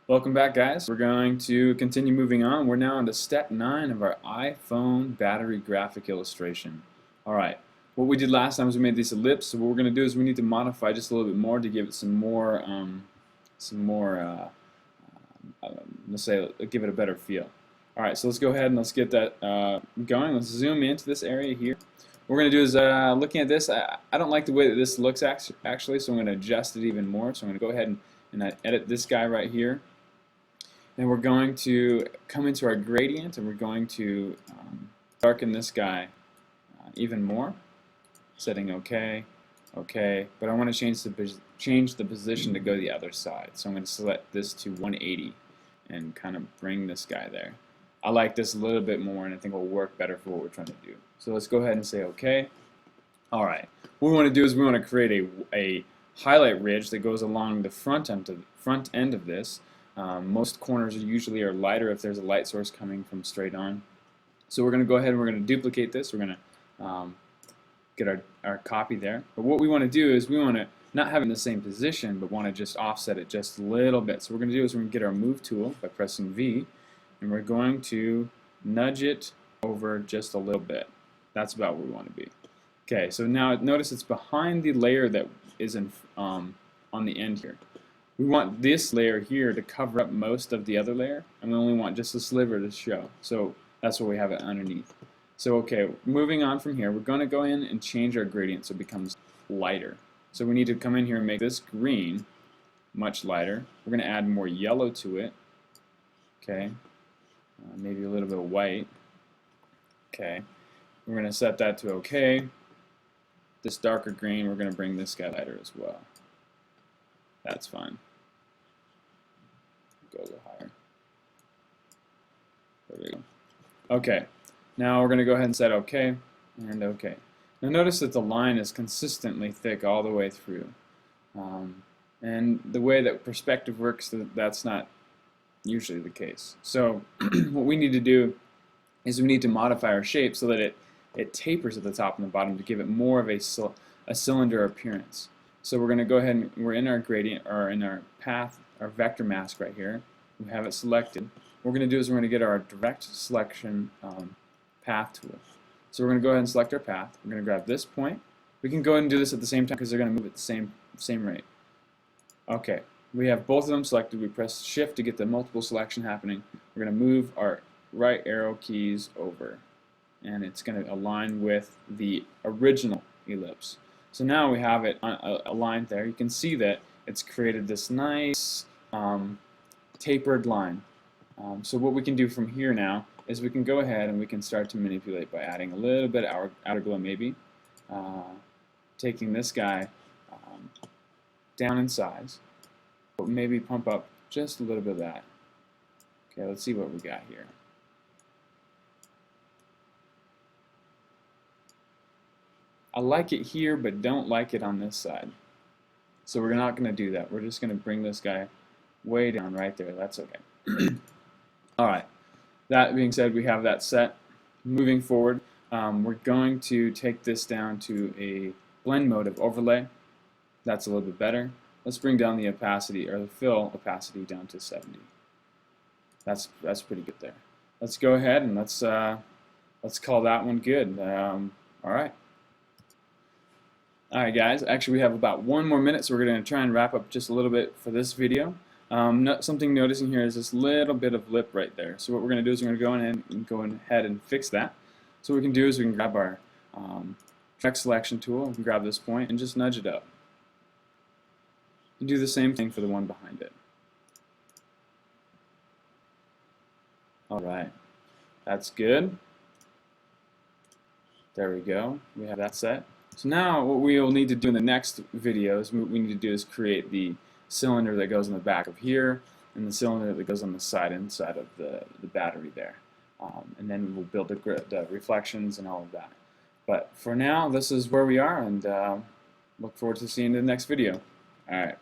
Welcome back, guys. We're going to continue moving on. We're now on to step 9 of our iPhone battery graphic illustration. Alright, what we did last time was we made this ellipse, so what we're going to do is we need to modify just a little bit more to give it some more, let's say, give it a better feel. Alright, so let's go ahead and let's get that going. Let's zoom into this area here. What we're going to do is, looking at this, I don't like the way that this looks actually, so I'm going to adjust it even more. So I'm going to go ahead and edit this guy right here. And we're going to come into our gradient and we're going to darken this guy even more, setting OK, OK, but I want to change the position to go the other side. So I'm going to select this to 180 and kind of bring this guy there. I like this a little bit more and I think it will work better for what we're trying to do. So let's go ahead and say OK. Alright, what we want to do is we want to create a highlight ridge that goes along the front end of this. Most corners usually are lighter if there's a light source coming from straight on. So we're going to go ahead and we're going to duplicate this. We're going to get our copy there. But what we want to do is we want to not have it in the same position, but want to just offset it just a little bit. So what we're going to do is we're going to get our move tool by pressing V, and we're going to nudge it over just a little bit. That's about where we want to be. Okay, so now notice it's behind the layer that is on the end here. We want this layer here to cover up most of the other layer, and we only want just a sliver to show. So that's where we have it underneath. So okay, moving on from here, we're going to go in and change our gradient so it becomes lighter. So we need to come in here and make this green much lighter. We're going to add more yellow to it. Okay, maybe a little bit of white. Okay, we're going to set that to okay. This darker green, we're going to bring this guy lighter as well. That's fine. Go a little higher. There we go. Okay, now we're going to go ahead and set OK and OK. Now notice that the line is consistently thick all the way through. And the way that perspective works, that's not usually the case. So what we need to do is we need to modify our shape so that it tapers at the top and the bottom to give it more of a cylinder appearance. So we're going to go ahead and we're in our gradient, or in our path, our vector mask right here. We have it selected. What we're going to do is we're going to get our direct selection path tool. So we're going to go ahead and select our path. We're going to grab this point. We can go ahead and do this at the same time because they're going to move at the same rate. Okay, we have both of them selected. We press Shift to get the multiple selection happening. We're going to move our right arrow keys over, and it's going to align with the original ellipse. So now we have it aligned there. You can see that it's created this nice tapered line. So what we can do from here now is we can go ahead and we can start to manipulate by adding a little bit of outer glow maybe, taking this guy down in size, but maybe pump up just a little bit of that. Okay, let's see what we got here. I like it here, but don't like it on this side. So we're not going to do that. We're just going to bring this guy way down right there. That's okay. Alright, that being said, we have that set. Moving forward, we're going to take this down to a blend mode of overlay. That's a little bit better. Let's bring down the opacity, or the fill opacity, down to 70. That's pretty good there. Let's go ahead and let's call that one good. Alright. Alright guys, actually we have about 1 more minute, so we're going to try and wrap up just a little bit for this video. Something noticing here is this little bit of lip right there. So what we're going to do is we're going to go ahead and fix that. So what we can do is we can grab our track selection tool, we can grab this point and just nudge it up. And do the same thing for the one behind it. Alright, that's good. There we go, we have that set. So now what we will need to do in the next videos, what we need to do is create the cylinder that goes on the back of here and the cylinder that goes on the inside of the battery there. And then we'll build the reflections and all of that. But for now, this is where we are, and look forward to seeing you in the next video. Alright.